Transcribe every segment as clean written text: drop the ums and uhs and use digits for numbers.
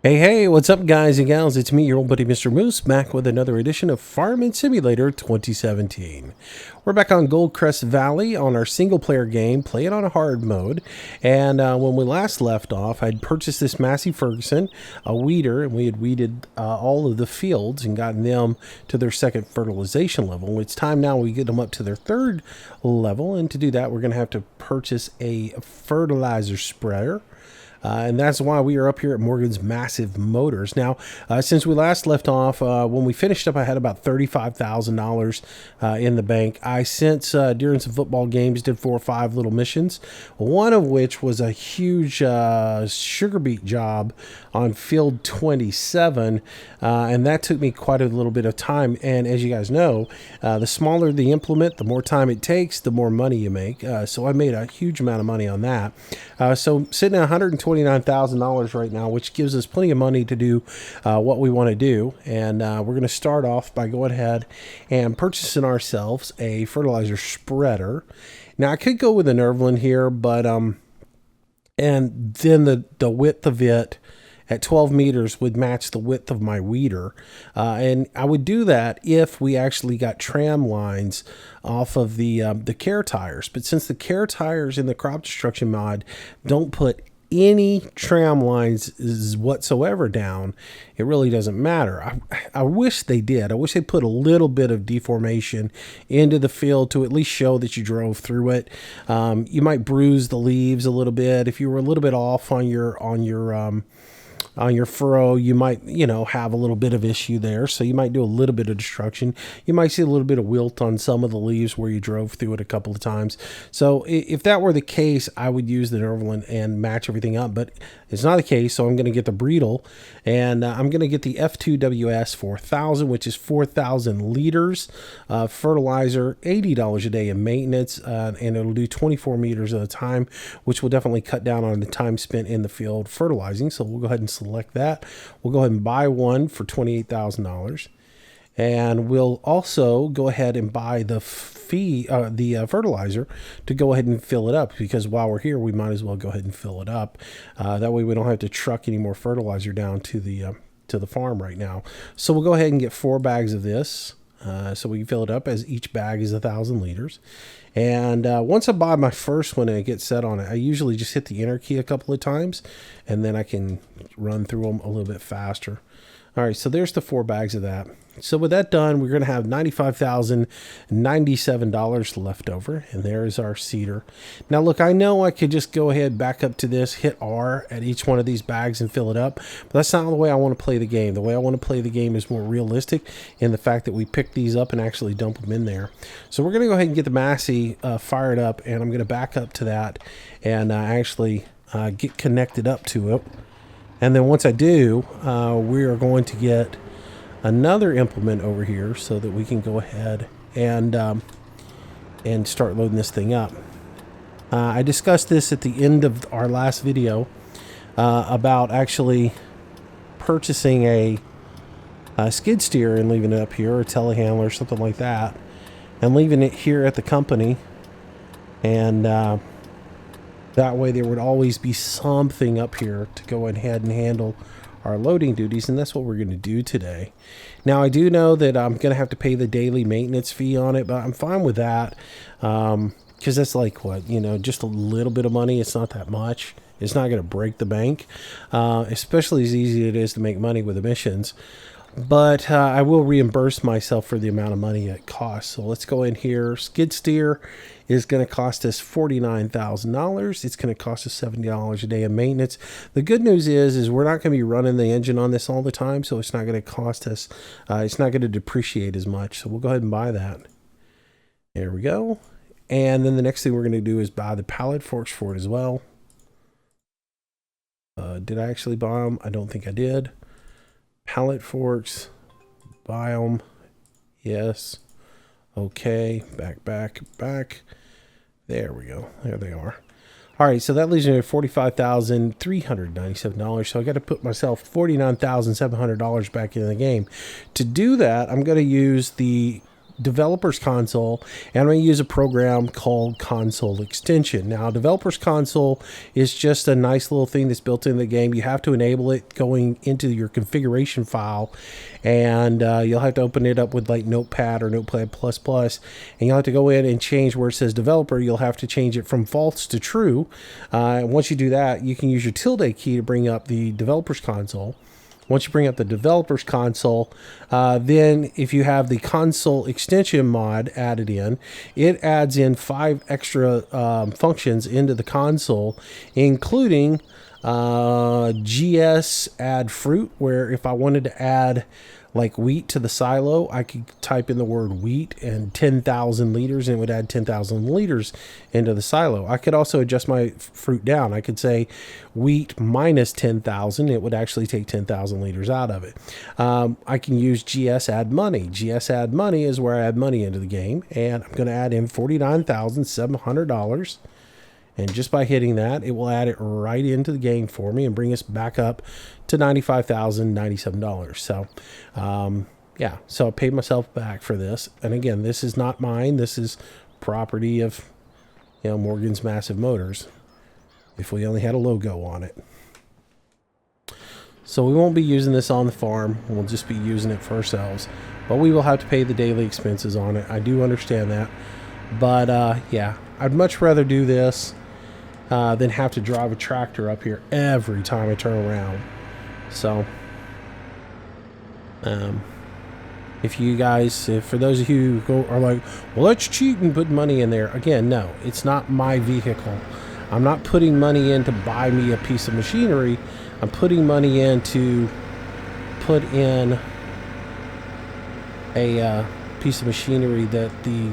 Hey, what's up, guys and gals? It's me, your old buddy Mr. Moose, back with another edition of Farming Simulator 2017. We're back on Goldcrest Valley on our single-player game, playing on a hard mode. And when we last left off, I'd purchased this Massey Ferguson, a weeder, and we had weeded all of the fields and gotten them to their second fertilization level. It's time now we get them up to their third level, and to do that, we're going to have to purchase a fertilizer spreader. And that's why we are up here at Morgan's Massive Motors. Now, since we last left off, when we finished up, I had about $35,000 in the bank. I since, during some football games, did 4 or 5 little missions, one of which was a huge sugar beet job on field 27, and that took me quite a little bit of time. And as you guys know, the smaller the implement, the more time it takes, the more money you make. So I made a huge amount of money on that. So sitting at $129,000 right now, which gives us plenty of money to do what we want to do. And we're going to start off by going ahead and purchasing ourselves a fertilizer spreader. Now I could go with an Nervlin here, but and then the width of it at 12 meters would match the width of my weeder. And I would do that if we actually got tram lines off of the care tires. But since the care tires in the crop destruction mod don't put any tram lines whatsoever down, it really doesn't matter. I wish they did. I wish they put a little bit of deformation into the field to at least show that you drove through it. You might bruise the leaves a little bit. If you were a little bit off on your furrow, you might, have a little bit of issue there. So you might do a little bit of destruction. You might see a little bit of wilt on some of the leaves where you drove through it a couple of times. So if that were the case, I would use the Nervlin and match everything up, but it's not the case. So I'm going to get the Breedle, and I'm going to get the F2WS 4000, which is 4,000 liters fertilizer, $80 a day in maintenance, and it'll do 24 meters at a time, which will definitely cut down on the time spent in the field fertilizing. So we'll go ahead and select that. We'll go ahead and buy one for $28,000, and we'll also go ahead and buy the fertilizer to go ahead and fill it up, because while we're here, we might as well go ahead and fill it up. That way we don't have to truck any more fertilizer down to the farm right now. So we'll go ahead and get 4 bags of this, so we can fill it up, as each bag is 1,000 liters. And once I buy my first one and it gets set on it, I usually just hit the enter key a couple of times, and then I can run through them a little bit faster. All right, so there's the 4 bags of that. So with that done, we're going to have $95,097 left over, and there's our seeder. Now, look, I know I could just go ahead, back up to this, hit R at each one of these bags and fill it up, but that's not the way I want to play the game. The way I want to play the game is more realistic in the fact that we pick these up and actually dump them in there. So we're going to go ahead and get the Massey fired up, and I'm going to back up to that and actually get connected up to it. And then once I do, we are going to get another implement over here so that we can go ahead and start loading this thing up. I discussed this at the end of our last video about actually purchasing a skid steer and leaving it up here, or a telehandler or something like that, and leaving it here at the company, and that way there would always be something up here to go ahead and handle our loading duties, and that's what we're going to do today. Now, I do know that I'm going to have to pay the daily maintenance fee on it, but I'm fine with that, because that's like, what, just a little bit of money. It's not that much. It's not going to break the bank, especially as easy it is to make money with emissions. But I will reimburse myself for the amount of money it costs. So let's go in here. Skid steer is going to cost us $49,000. It's going to cost us $70 a day in maintenance. The good news is we're not going to be running the engine on this all the time, so it's not going to cost us, it's not going to depreciate as much. So we'll go ahead and buy that. There we go. And then the next thing we're going to do is buy the pallet forks for it as well. Did I actually buy them? I don't think I did. Pallet forks, buy them, yes, okay, back, there we go, there they are. All right, so that leaves me with $45,397, so I got to put myself $49,700 back in the game. To do that, I'm going to use the Developer's Console, and I'm going to use a program called Console Extension. Now, Developer's Console is just a nice little thing that's built into the game. You have to enable it going into your configuration file, and you'll have to open it up with like Notepad or Notepad++, and you'll have to go in and change where it says developer. You'll have to change it from false to true. And once you do that, you can use your tilde key to bring up the Developer's Console. Once you bring up the Developer's Console, then if you have the console extension mod added in, it adds in 5 extra functions into the console, including GS add fruit, where if I wanted to add like wheat to the silo, I could type in the word wheat and 10,000 liters, and it would add 10,000 liters into the silo. I could also adjust my fruit down. I could say wheat minus 10,000. It would actually take 10,000 liters out of it. I can use GS add money. GS add money is where I add money into the game, and I'm going to add in $49,700. And just by hitting that, it will add it right into the game for me and bring us back up to $95,097. So, yeah, so I paid myself back for this. And again, this is not mine. This is property of, you know, Morgan's Massive Motors. If we only had a logo on it. So we won't be using this on the farm. We'll just be using it for ourselves. But we will have to pay the daily expenses on it. I do understand that. But, yeah, I'd much rather do this than have to drive a tractor up here every time I turn around. So, if you guys, for those of you who are like, well, let's cheat and put money in there. Again, no, it's not my vehicle. I'm not putting money in to buy me a piece of machinery. I'm putting money in to put in a piece of machinery that the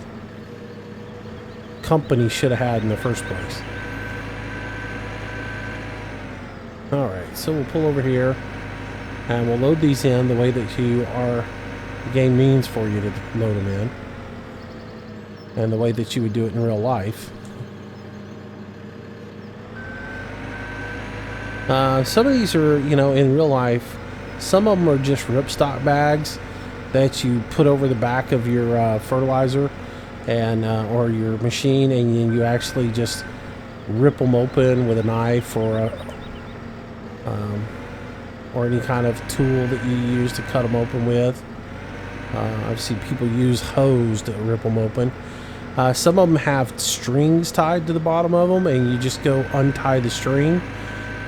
company should have had in the first place. Alright, so we'll pull over here and we'll load these in the way that the game means for you to load them in, and the way that you would do it in real life. Some of these are, you know, in real life, some of them are just ripstock bags that you put over the back of your fertilizer and or your machine, and you actually just rip them open with a knife or any kind of tool that you use to cut them open with. I've seen people use hose to rip them open. Some of them have strings tied to the bottom of them, and you just go untie the string,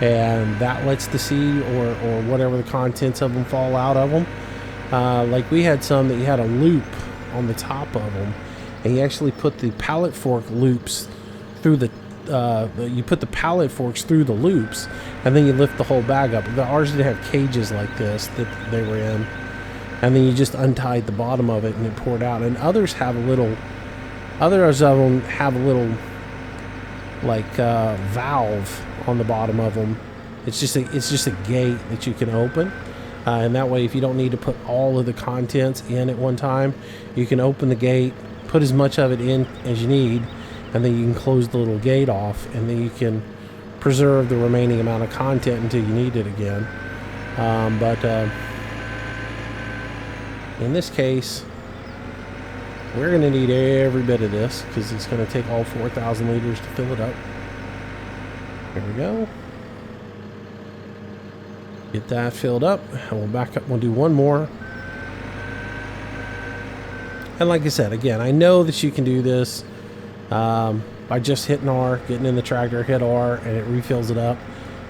and that lets the seed or whatever the contents of them fall out of them. Like we had some that you had a loop on the top of them, and you actually put the pallet fork loops through you put the pallet forks through the loops, and then you lift the whole bag up. Ours didn't have cages like this that they were in, and then you just untied the bottom of it and it poured out. And others of them have a little like valve on the bottom of them. It's just a gate that you can open, and that way, if you don't need to put all of the contents in at one time, you can open the gate, put as much of it in as you need, and then you can close the little gate off, and then you can preserve the remaining amount of content until you need it again. But in this case, we're going to need every bit of this because it's going to take all 4,000 liters to fill it up. There we go. Get that filled up, and we'll back up. We'll do one more. And like I said, again, I know that you can do this by just hitting R, getting in the tractor, hit R, and it refills it up.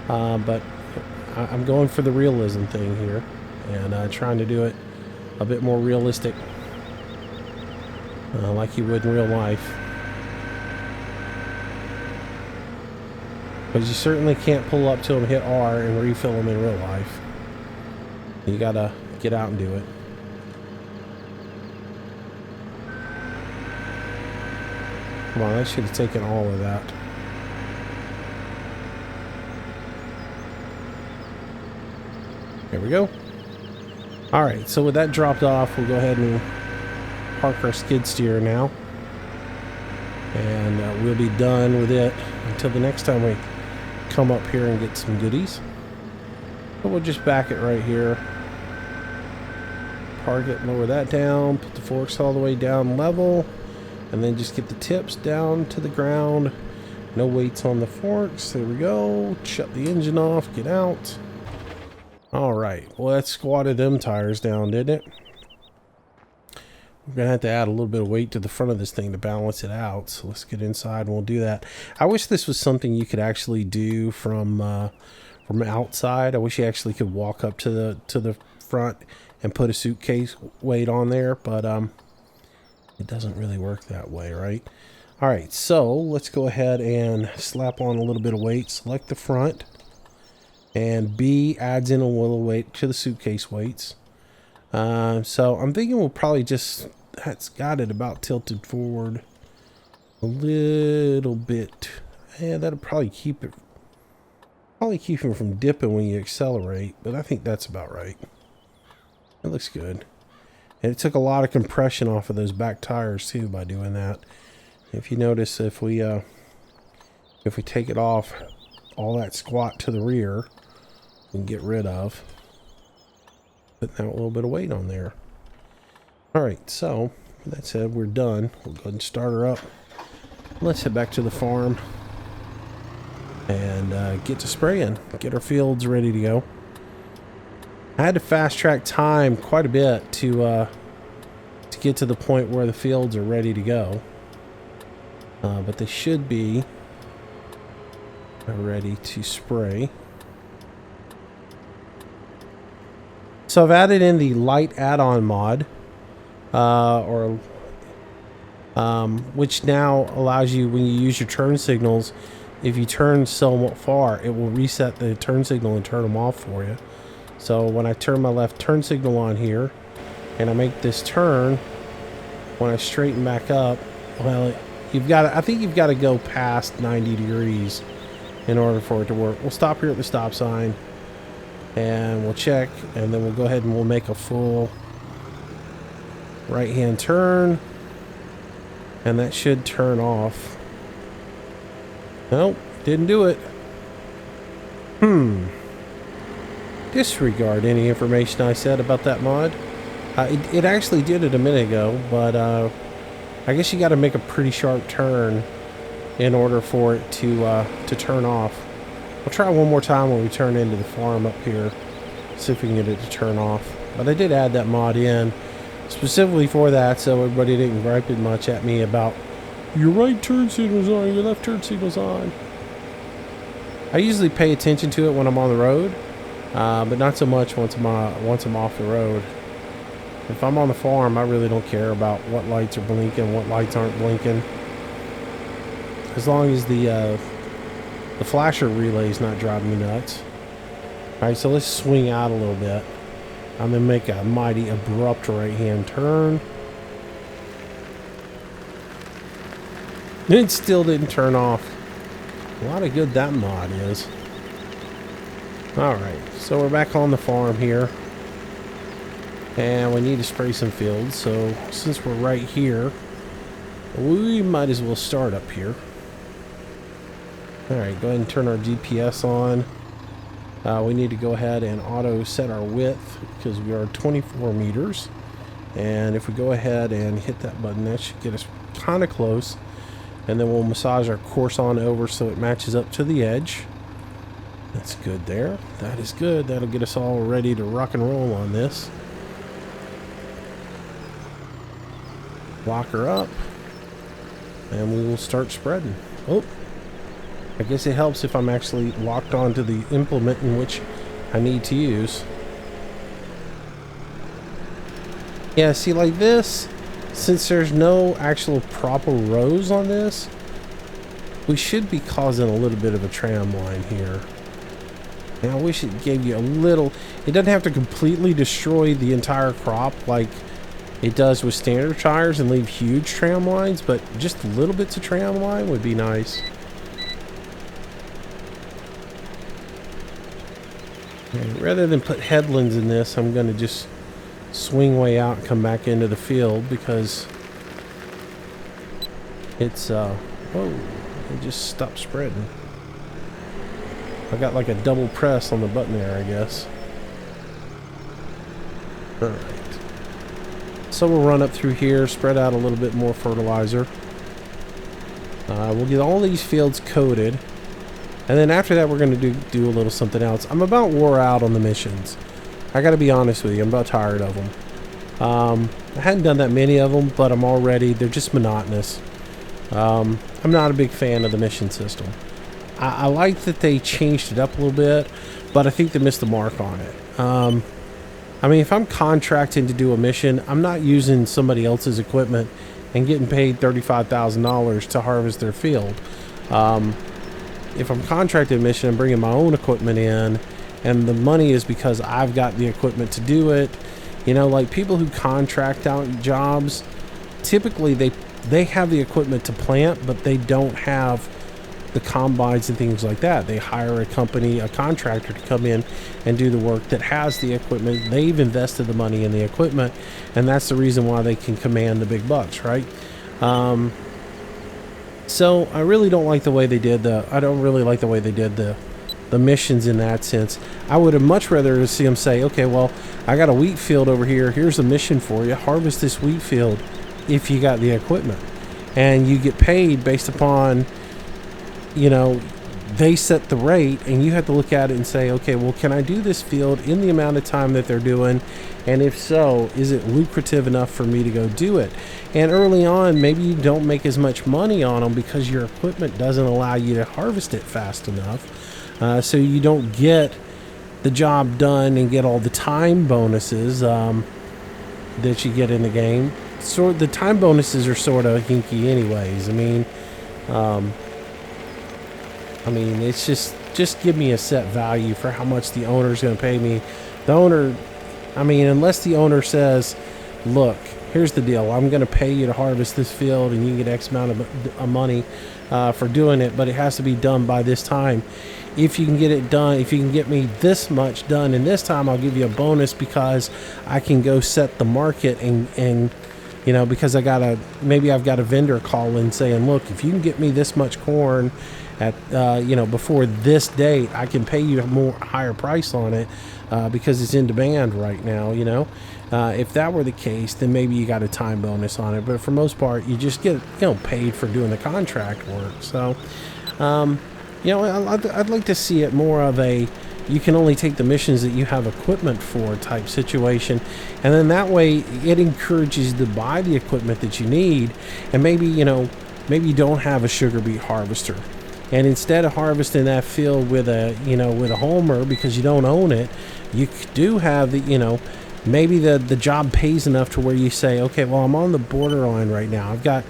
But I'm going for the realism thing here, and trying to do it a bit more realistic, like you would in real life. Because you certainly can't pull up to them, hit R, and refill them in real life. You gotta get out and do it. Come on, that should have taken all of that. There we go. Alright, so with that dropped off, we'll go ahead and park our skid steer now. And we'll be done with it until the next time we come up here and get some goodies. But we'll just back it right here. park it, lower that down, put the forks all the way down level, and then just get the tips down to the ground. No weights on the forks. There we go. Shut the engine off, get out. Alright, well that squatted them tires down, didn't it? We're going to have to add a little bit of weight to the front of this thing to balance it out. So let's get inside and we'll do that. I wish this was something you could actually do from outside. I wish you actually could walk up to the front and put a suitcase weight on there, but it doesn't really work that way, right? All right, so let's go ahead and slap on a little bit of weight. Select the front, and B adds in a little weight to the suitcase weights. So I'm thinking we'll probably just, that's got it about tilted forward a little bit. Yeah, that'll probably keep it from dipping when you accelerate, but I think that's about right. It looks good. And it took a lot of compression off of those back tires too by doing that. If you notice, if we take it off, all that squat to the rear, we can get rid of. Putting out a little bit of weight on there. Alright, so with that said, we're done. We'll go ahead and start her up. Let's head back to the farm and get to spraying. Get our fields ready to go. I had to fast track time quite a bit to get to the point where the fields are ready to go. But they should be ready to spray. So I've added in the light add-on mod, which now allows you, when you use your turn signals, if you turn so far, it will reset the turn signal and turn them off for you. So when I turn my left turn signal on here, and I make this turn, when I straighten back up, well, I think you've got to go past 90 degrees in order for it to work. We'll stop here at the stop sign. And we'll check, and then we'll go ahead and we'll make a full right-hand turn, and that should turn off. Nope, didn't do it. Disregard any information I said about that mod. It actually did it a minute ago, but I guess you got to make a pretty sharp turn in order for it to turn off. We'll try one more time when we turn into the farm up here. See if we can get it to turn off. But I did add that mod in specifically for that, so everybody didn't gripe it much at me about your right turn signal's on, your left turn signal's on. I usually pay attention to it when I'm on the road, but not so much once I'm off the road. If I'm on the farm, I really don't care about what lights are blinking, what lights aren't blinking. As long as the flasher relay is not driving me nuts. Alright, so let's swing out a little bit. I'm going to make a mighty abrupt right-hand turn. It still didn't turn off. A lot of good that mod is. Alright, so we're back on the farm here. And we need to spray some fields, so since we're right here, we might as well start up here. Alright, go ahead and turn our GPS on. We need to go ahead and auto set our width because we are 24 meters. And if we go ahead and hit that button, that should get us kind of close. And then we'll massage our course on over so it matches up to the edge. That's good there. That is good. That'll get us all ready to rock and roll on this. Lock her up. And we will start spreading. Oh. I guess it helps if I'm actually locked onto the implement in which I need to use. Yeah, see, like this, since there's no actual proper rows on this, we should be causing a little bit of a tram line here. And I wish it gave you a little... It doesn't have to completely destroy the entire crop like it does with standard tires and leave huge tram lines, but just little bits of tram line would be nice. Rather than put headlands in this, I'm going to just swing way out and come back into the field because it's, whoa, it just stopped spreading. I got like a double press on the button there, I guess. Alright. So we'll run up through here, spread out a little bit more fertilizer. We'll get all these fields coated. And then after that, we're going to do a little something else. I'm about wore out on the missions. I got to be honest with you. I'm about tired of them. I hadn't done that many of them, but they're just monotonous. I'm not a big fan of the mission system. I like that they changed it up a little bit, but I think they missed the mark on it. I mean, if I'm contracting to do a mission, I'm not using somebody else's equipment and getting paid $35,000 to harvest their field. If I'm contracting a mission and bringing my own equipment in, and the money is because I've got the equipment to do it, you know, like people who contract out jobs, typically they have the equipment to plant, but they don't have the combines and things like that. They hire a contractor to come in and do the work that has the equipment. They've invested the money in the equipment, and that's the reason why they can command the big bucks, right? So I really don't like the way they did the missions in that sense. I would have much rather see them say, okay, well, I got a wheat field over here. Here's a mission for you. Harvest this wheat field if you got the equipment. And you get paid based upon, you know, they set the rate, and you have to look at it and say, okay, well, can I do this field in the amount of time that they're doing? And if so, is it lucrative enough for me to go do it? And early on, maybe you don't make as much money on them because your equipment doesn't allow you to harvest it fast enough. So you don't get the job done and get all the time bonuses that you get in the game. So the time bonuses are sort of hinky anyways. I mean, it's just give me a set value for how much the owner's going to pay me. The owner, I mean, unless the owner says, look, here's the deal. I'm going to pay you to harvest this field, and you get X amount of money for doing it, but it has to be done by this time. If you can get it done, if you can get me this much done in this time, I'll give you a bonus because I can go set the market and you know, because maybe I've got a vendor calling saying, look, if you can get me this much corn at you know, before this date, I can pay you a higher price on it because it's in demand right now. You know, if that were the case, then maybe you got a time bonus on it. But for most part, you just get, you know, paid for doing the contract work. So, you know, I'd like to see it more of a, you can only take the missions that you have equipment for type situation, and then that way it encourages you to buy the equipment that you need. And maybe, you know, maybe you don't have a sugar beet harvester, and instead of harvesting that field with a, you know, with a homer because you don't own it, you do have the, you know, maybe the job pays enough to where you say, okay, well, I'm on the borderline right now. I've got,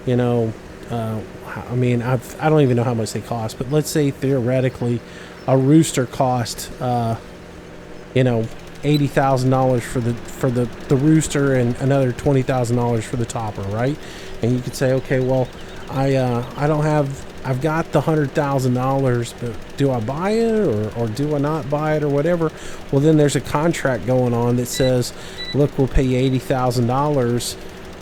you know, I mean, I don't even know how much they cost, but let's say theoretically a rooster cost, you know, $80,000 for the rooster and another $20,000 for the topper, right? And you could say, okay, well, I've got the $100,000, but do I buy it or do I not buy it or whatever? Well, then there's a contract going on that says, look, we'll pay you $80,000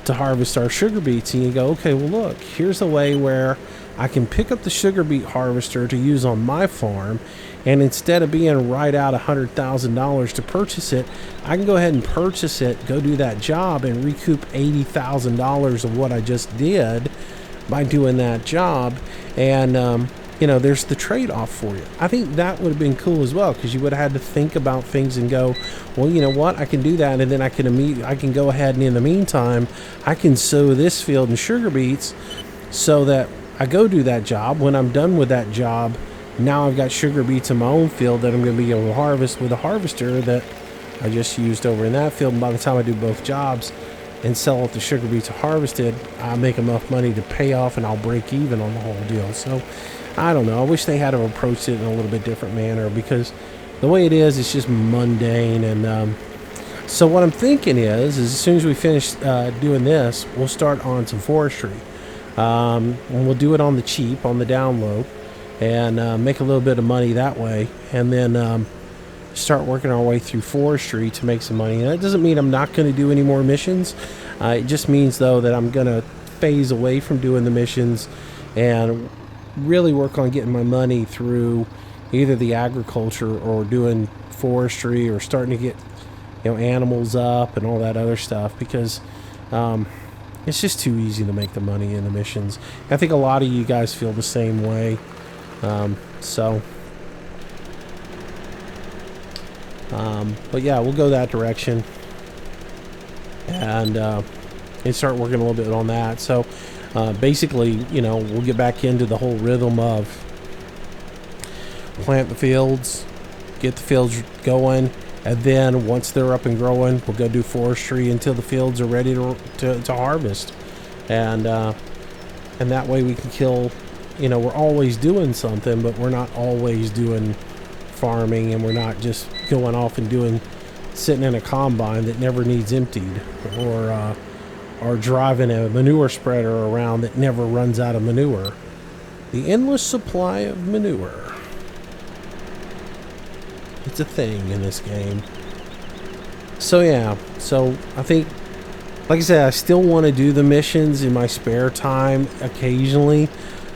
to harvest our sugar beets. And you go, okay, well, look, here's a way where I can pick up the sugar beet harvester to use on my farm, and instead of being right out $100,000 to purchase it, I can go ahead and purchase it, go do that job, and recoup $80,000 of what I just did by doing that job. And you know, there's the trade-off for you. I think that would have been cool as well, because you would have had to think about things and go, well, you know what, I can do that, and then I can go ahead and in the meantime I can sow this field in sugar beets so that I go do that job. When I'm done with that job, now I've got sugar beets in my own field that I'm going to be able to harvest with a harvester that I just used over in that field. And by the time I do both jobs and sell out the sugar beets harvested, I make enough money to pay off, and I'll break even on the whole deal. So I don't know. I wish they had approached it in a little bit different manner, because the way it is, it's just mundane. And so what I'm thinking is as soon as we finish doing this, we'll start on some forestry. And we'll do it on the cheap, on the down low, and make a little bit of money that way, and then start working our way through forestry to make some money. And that doesn't mean I'm not going to do any more missions. It just means, though, that I'm going to phase away from doing the missions and really work on getting my money through either the agriculture or doing forestry, or starting to get animals up and all that other stuff, because it's just too easy to make the money in the missions. I think a lot of you guys feel the same way. But yeah, we'll go that direction and start working a little bit on that. So basically, we'll get back into the whole rhythm of plant the fields, get the fields going, and then once they're up and growing, we'll go do forestry until the fields are ready to harvest. And that way we can kill, we're always doing something, but we're not always doing farming, and we're not just going off and sitting in a combine that never needs emptied, or driving a manure spreader around that never runs out of manure. The endless supply of manure. It's a thing in this game. So yeah, I think, like I said, I still want to do the missions in my spare time occasionally,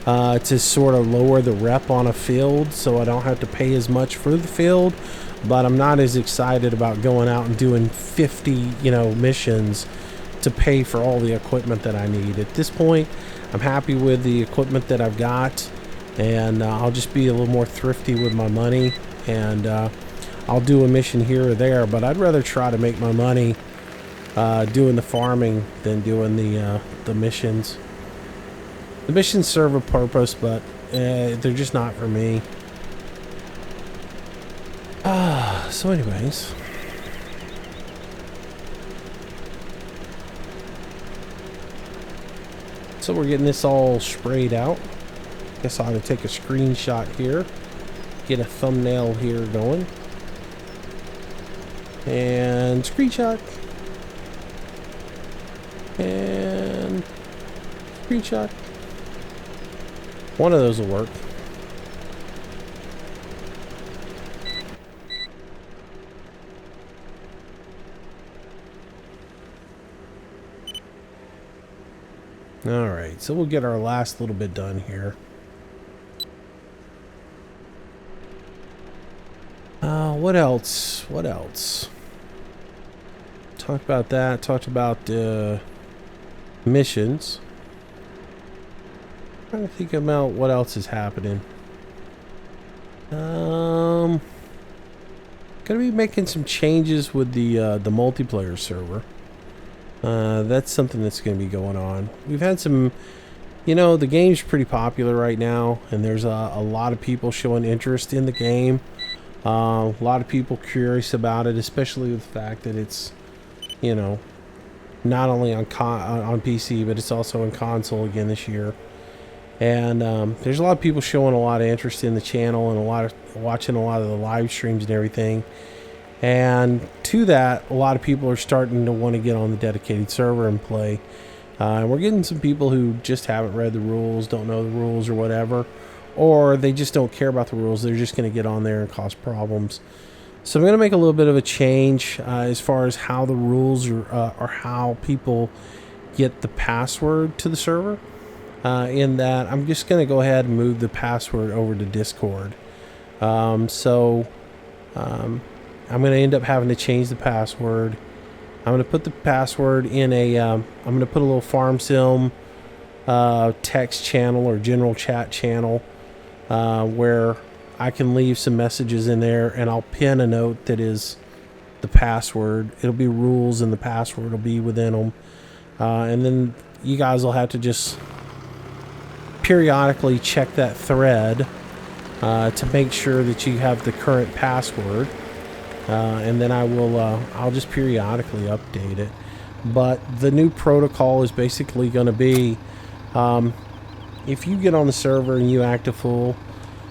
to sort of lower the rep on a field so I don't have to pay as much for the field. But I'm not as excited about going out and doing 50 missions to pay for all the equipment that I need. At this point, I'm happy with the equipment that I've got, and I'll just be a little more thrifty with my money, and I'll do a mission here or there, but I'd rather try to make my money doing the farming than doing the missions. The missions serve a purpose, but they're just not for me. So anyways, so we're getting this all sprayed out. Guess I ought to take a screenshot here, get a thumbnail here going, and screenshot, and screenshot. One of those will work. Alright, so we'll get our last little bit done here. What else? What else? Talked about that. Talked about missions. Trying to think about what else is happening. Gonna be making some changes with the multiplayer server. That's something that's going to be going on. We've had some, the game's pretty popular right now, and there's a lot of people showing interest in the game. A lot of people curious about it, especially with the fact that it's, not only on PC, but it's also on console again this year. And there's a lot of people showing a lot of interest in the channel, and watching a lot of the live streams and everything. And to that, a lot of people are starting to want to get on the dedicated server and play. And we're getting some people who just haven't read the rules, don't know the rules or whatever, or they just don't care about the rules. They're just going to get on there and cause problems. So I'm going to make a little bit of a change as far as how the rules or how people get the password to the server. In that, I'm just going to go ahead and move the password over to Discord. I'm going to end up having to change the password. I'm going to put the password in I'm going to put a little farm sim text channel or general chat channel where I can leave some messages in there, and I'll pin a note that is the password. It'll be rules, and the password will be within them. And then you guys will have to just periodically check that thread to make sure that you have the current password. And then I'll just periodically update it. But the new protocol is basically going to be, if you get on the server and you act a fool,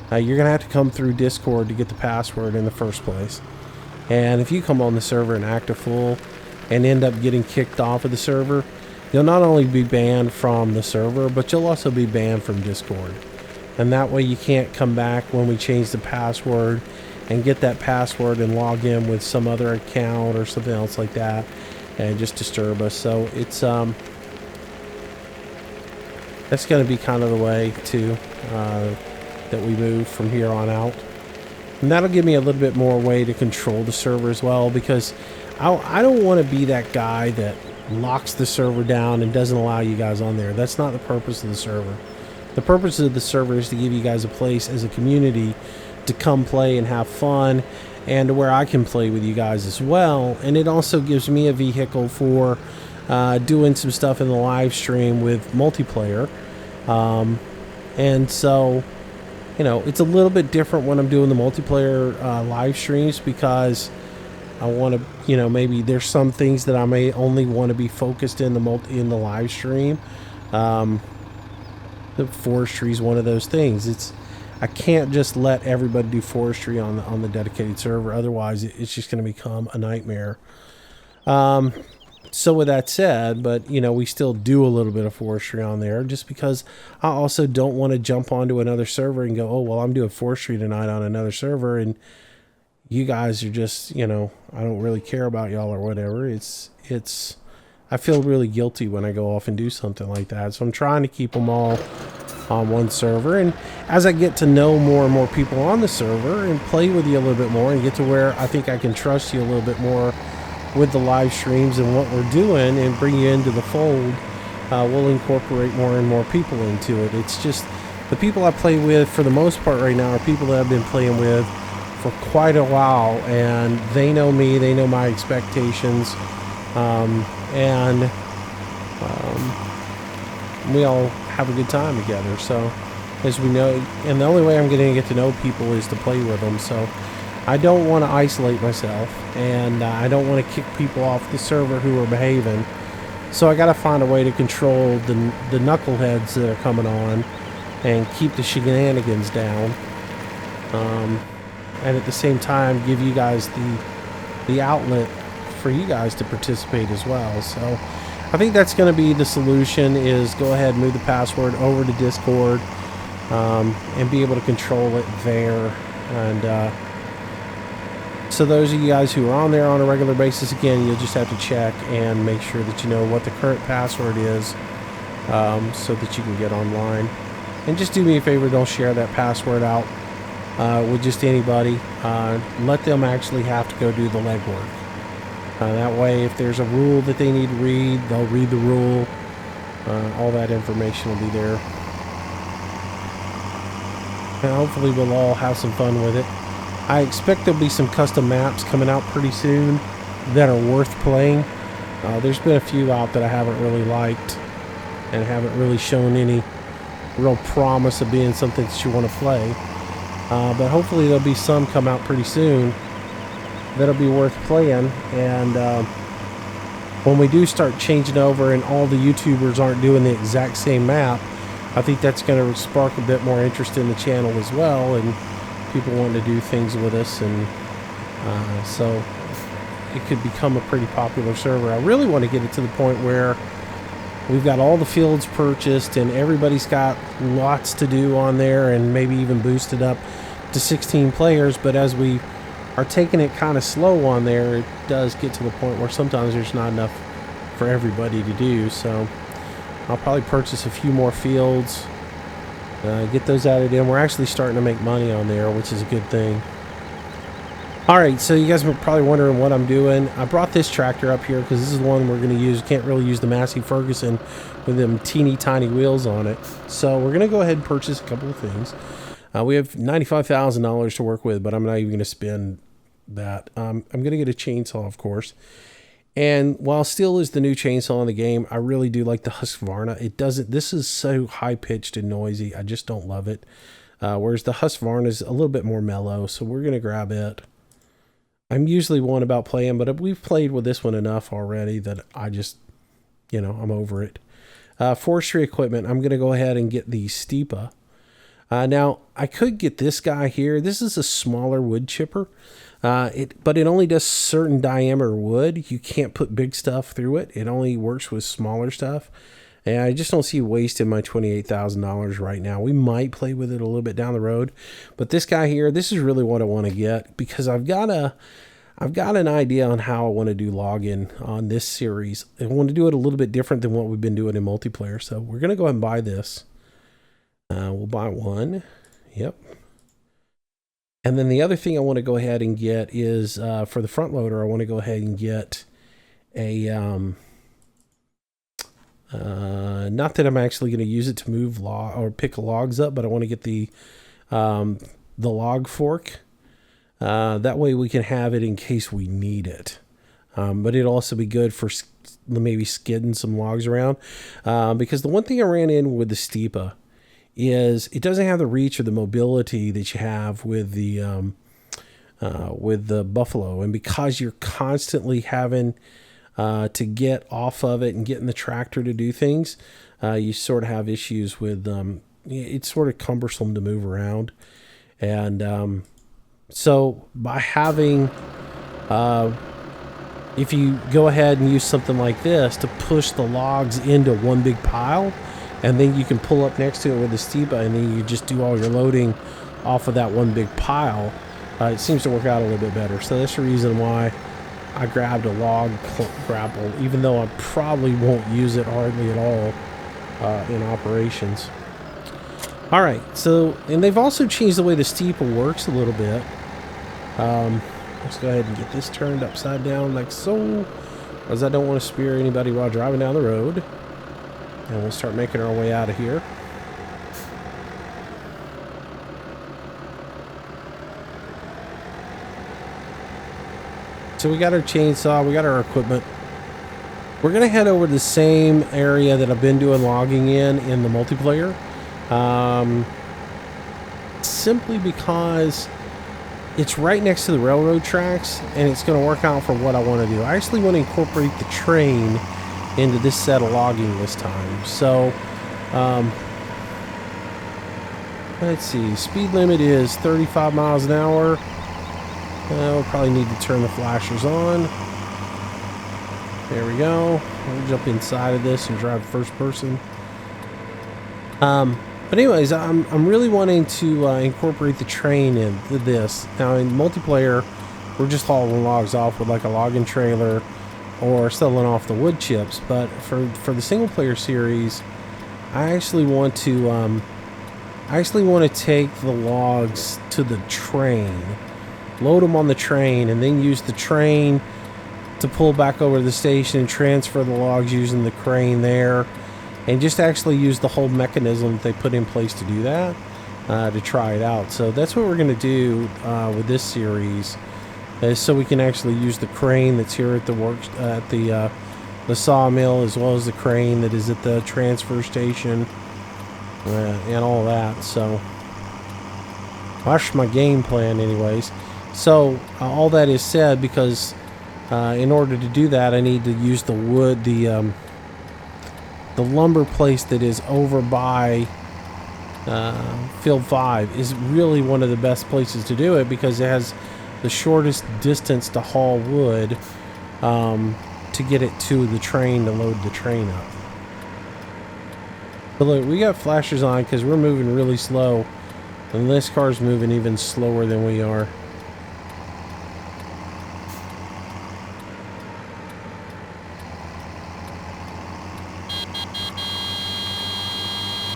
you're going to have to come through Discord to get the password in the first place. And if you come on the server and act a fool and end up getting kicked off of the server, you'll not only be banned from the server, but you'll also be banned from Discord. And that way you can't come back when we change the password and get that password and log in with some other account or something else like that and just disturb us. So it's that's going to be kind of the way too that we move from here on out. And that'll give me a little bit more way to control the server as well, because I don't want to be that guy that locks the server down and doesn't allow you guys on there. That's not the purpose of the server. The purpose of the server is to give you guys a place as a community to come play and have fun, and to where I can play with you guys as well. And it also gives me a vehicle for doing some stuff in the live stream with multiplayer. And so, you know, it's a little bit different when I'm doing the multiplayer live streams, because I want to, you know, maybe there's some things that I may only want to be focused in the live stream. The forestry is one of those things. I can't just let everybody do forestry on the dedicated server, otherwise it's just going to become a nightmare. So with that said, but you know, we still do a little bit of forestry on there, just because I also don't want to jump onto another server and go, oh well, I'm doing forestry tonight on another server, and you guys are just, you know, I don't really care about y'all or whatever. I feel really guilty when I go off and do something like that. So I'm trying to keep them all on one server, and as I get to know more and more people on the server and play with you a little bit more and get to where I think I can trust you a little bit more with the live streams and what we're doing and bring you into the fold, we'll incorporate more and more people into it. It's just the people I play with for the most part right now are people that I've been playing with for quite a while, and they know me, they know my expectations, and we all have a good time together. So as we know, and the only way I'm going to get to know people is to play with them. So I don't want to isolate myself, and I don't want to kick people off the server who are behaving. So I got to find a way to control the knuckleheads that are coming on and keep the shenanigans down, and at the same time give you guys the outlet for you guys to participate as well. So I think that's going to be the solution, is go ahead and move the password over to Discord, and be able to control it there. And so those of you guys who are on there on a regular basis, again, you'll just have to check and make sure that you know what the current password is, so that you can get online. And just do me a favor, don't share that password out with just anybody. Let them actually have to go do the legwork. That way, if there's a rule that they need to read, they'll read the rule. All that information will be there. And hopefully we'll all have some fun with it. I expect there'll be some custom maps coming out pretty soon that are worth playing. There's been a few out that I haven't really liked and haven't really shown any real promise of being something that you want to play. But hopefully there'll be some come out pretty soon that'll be worth playing. And when we do start changing over and all the YouTubers aren't doing the exact same map, I think that's going to spark a bit more interest in the channel as well, and people want to do things with us, and so it could become a pretty popular server. I really want to get it to the point where we've got all the fields purchased and everybody's got lots to do on there, and maybe even boost it up to 16 players. But as we are taking it kind of slow on there, it does get to the point where sometimes there's not enough for everybody to do. So I'll probably purchase a few more fields, get those added in. We're actually starting to make money on there, which is a good thing. Alright, so you guys are probably wondering what I'm doing. I brought this tractor up here because this is the one we're going to use. Can't really use the Massey Ferguson with them teeny tiny wheels on it. So we're going to go ahead and purchase a couple of things. We have $95,000 to work with, but I'm not even going to spend that. I'm going to get a chainsaw, of course. And while steel is the new chainsaw in the game, I really do like the Husqvarna. This is so high-pitched and noisy. I just don't love it. Whereas the Husqvarna is a little bit more mellow, so we're going to grab it. I'm usually one about playing, but we've played with this one enough already that I just, you know, I'm over it. Forestry equipment, I'm going to go ahead and get the Steepa. Now, I could get this guy here. This is a smaller wood chipper. But it only does certain diameter wood. You can't put big stuff through it. It only works with smaller stuff. And I just don't see wasting my $28,000 right now. We might play with it a little bit down the road. But this guy here, this is really what I want to get, because I've got an idea on how I want to do login on this series. I want to do it a little bit different than what we've been doing in multiplayer. So we're going to go ahead and buy this. We'll buy one. Yep. And then the other thing I want to go ahead and get is for the front loader, I want to go ahead and get a not that I'm actually going to use it to move log or pick logs up, but I want to get the log fork. That way we can have it in case we need it. But it'll also be good for maybe skidding some logs around. Because the one thing I ran in with the Steepa is it doesn't have the reach or the mobility that you have with the Buffalo. And because you're constantly having to get off of it and get in the tractor to do things, you sort of have issues with it's sort of cumbersome to move around. And so by having if you go ahead and use something like this to push the logs into one big pile, and then you can pull up next to it with the Steepa, and then you just do all your loading off of that one big pile, it seems to work out a little bit better. So that's the reason why I grabbed a log grapple, even though I probably won't use it hardly at all in operations. All right, so, and they've also changed the way the Steepa works a little bit. Let's go ahead and get this turned upside down like so, because I don't want to spear anybody while driving down the road. And we'll start making our way out of here. So we got our chainsaw, we got our equipment. We're going to head over to the same area that I've been doing logging in the multiplayer. Simply because it's right next to the railroad tracks, and it's going to work out for what I want to do. I actually want to incorporate the train into this set of logging this time. So, let's see. Speed limit is 35 miles an hour. We'll probably need to turn the flashers on. There we go. We'll jump inside of this and drive first person. But anyways, I'm really wanting to incorporate the train into this. Now in multiplayer, we're just hauling logs off with like a logging trailer or selling off the wood chips. But for the single player series, I actually want to take the logs to the train, load them on the train, and then use the train to pull back over to the station and transfer the logs using the crane there. And just actually use the whole mechanism that they put in place to do that, to try it out. So that's what we're going to do with this series, is so we can actually use the crane that's here at the the sawmill, as well as the crane that is at the transfer station, and all that. So that's my game plan, anyways. So all that is said, because in order to do that, I need to use the wood, the lumber place that is over by Field 5 is really one of the best places to do it, because it has the shortest distance to haul wood to get it to the train to load the train up. But look, we got flashers on because we're moving really slow, and this car's moving even slower than we are.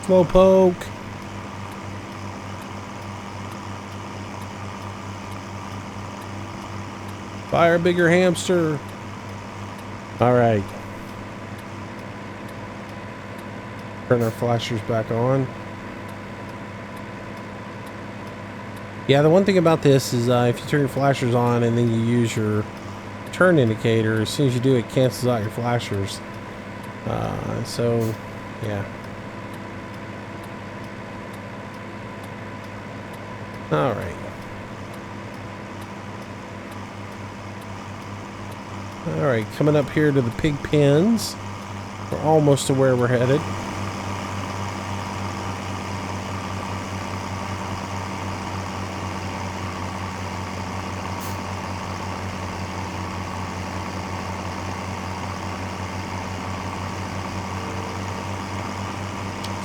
Slowpoke. Fire bigger hamster. All right. Turn our flashers back on. Yeah, the one thing about this is if you turn your flashers on and then you use your turn indicator, as soon as you do, it cancels out your flashers. So, yeah. All right. All right, coming up here to the pig pens. We're almost to where we're headed.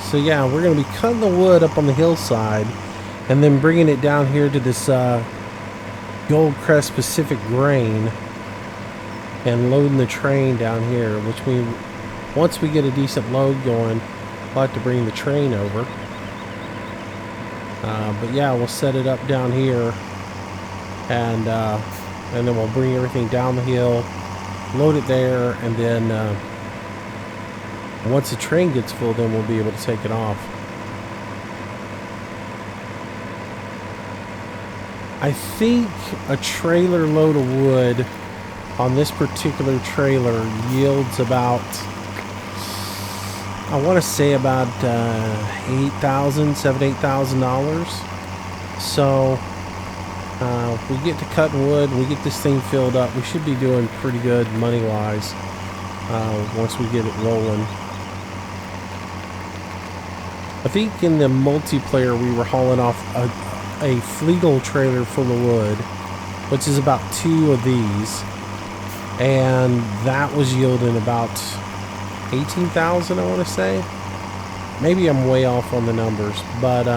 So yeah, we're going to be cutting the wood up on the hillside and then bringing it down here to this Goldcrest Pacific grain and loading the train down here, which means once we get a decent load going, I'll have to bring the train over. But yeah, we'll set it up down here and then we'll bring everything down the hill, load it there, and then once the train gets full, then we'll be able to take it off. I think a trailer load of wood on this particular trailer yields about, I want to say about $8,000. So we get to cutting wood, we get this thing filled up. We should be doing pretty good money-wise once we get it rolling. I think in the multiplayer we were hauling off a Flegel trailer full of wood, which is about 2 of these, and that was yielding about 18,000, I want to say. Maybe I'm way off on the numbers, but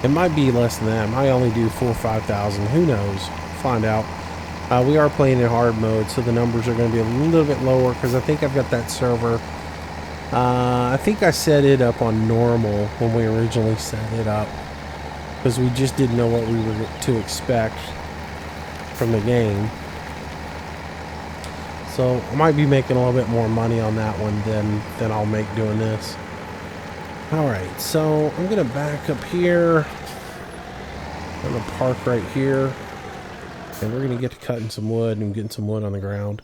it might be less than that. It might only do 4,000 or 5,000. Who knows? Find out. We are playing in hard mode, so the numbers are going to be a little bit lower because I think I've got that server. I think I set it up on normal when we originally set it up because we just didn't know what we were to expect from the game. So I might be making a little bit more money on that one than I'll make doing this. Alright, so I'm going to back up here. I'm going to park right here. And we're going to get to cutting some wood and getting some wood on the ground.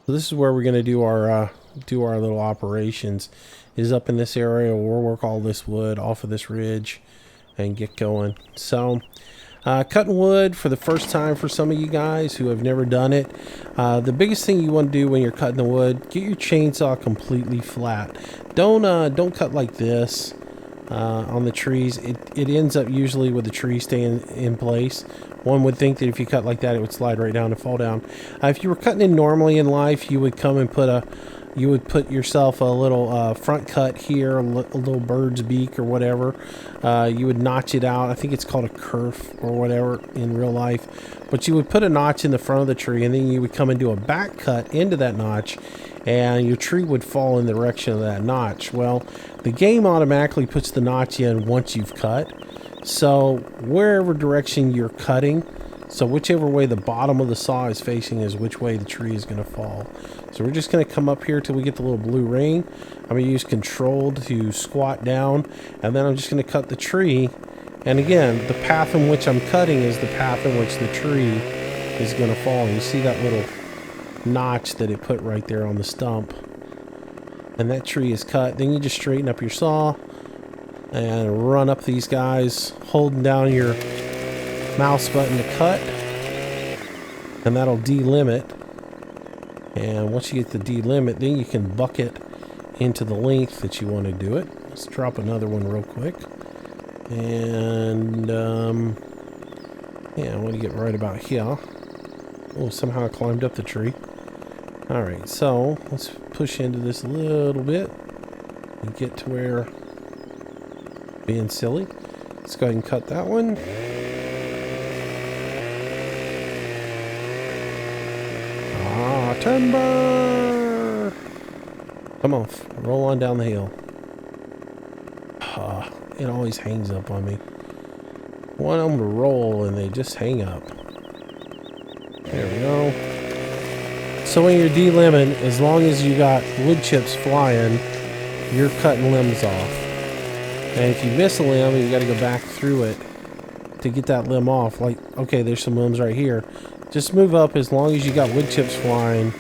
So this is where we're going to do our little operations, is up in this area. We'll work all this wood off of this ridge and get going. So cutting wood for the first time for some of you guys who have never done it. The biggest thing you want to do when you're cutting the wood, get your chainsaw completely flat. Don't cut like this on the trees. It ends up usually with the tree staying in place. One would think that if you cut like that, it would slide right down and fall down. If you were cutting it normally in life, you would come and put yourself a little front cut here, a little bird's beak or whatever. You would notch it out. I think it's called a kerf or whatever in real life. But you would put a notch in the front of the tree, and then you would come and do a back cut into that notch, and your tree would fall in the direction of that notch. Well, the game automatically puts the notch in once you've cut. So wherever direction you're cutting, so whichever way the bottom of the saw is facing is which way the tree is going to fall. So we're just going to come up here till we get the little blue ring. I'm going to use control to squat down, and then I'm just going to cut the tree. And again, the path in which I'm cutting is the path in which the tree is going to fall. You see that little notch that it put right there on the stump. And that tree is cut. Then you just straighten up your saw and run up these guys, holding down your mouse button to cut, and that'll delimit. And once you get the delimit, then you can bucket into the length that you want to do it. Let's drop another one real quick. And yeah, I want to get right about here. Oh, somehow I climbed up the tree. Alright, so let's push into this a little bit and get to where, being silly, let's go ahead and cut that one. Timber! Come on, roll on down the hill. It always hangs up on me. I want them to roll and they just hang up. There we go. So when you're delimbing, as long as you got wood chips flying, you're cutting limbs off. And if you miss a limb, you got to go back through it to get that limb off. Like, okay, there's some limbs right here. Just move up. As long as you got wood chips flying,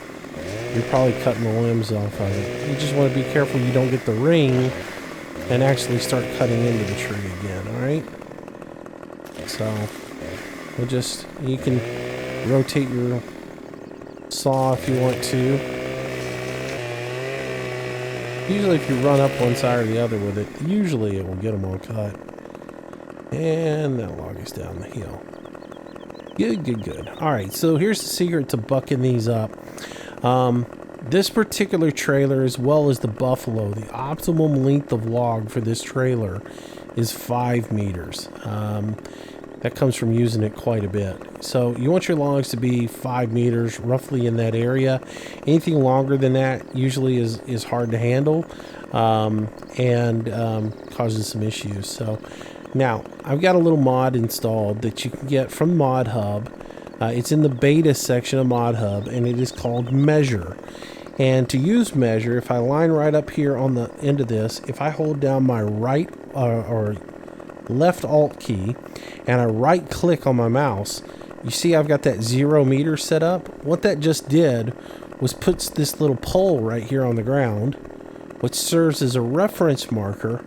you're probably cutting the limbs off of it. You just want to be careful you don't get the ring and actually start cutting into the tree again, alright? So, you can rotate your saw if you want to. Usually if you run up one side or the other with it, usually it will get them all cut. And that log is down the hill. Good. Alright, so here's the secret to bucking these up. This particular trailer, as well as the Buffalo, the optimum length of log for this trailer is 5 meters. That comes from using it quite a bit. So you want your logs to be 5 meters, roughly in that area. Anything longer than that usually is hard to handle and causes some issues. So Now, I've got a little mod installed that you can get from Mod Hub. It's in the beta section of Mod Hub, and it is called Measure. And to use Measure, if I line right up here on the end of this, if I hold down my right or left Alt key, and I right click on my mouse, you see I've got that 0 meter set up. What that just did was puts this little pole right here on the ground, which serves as a reference marker.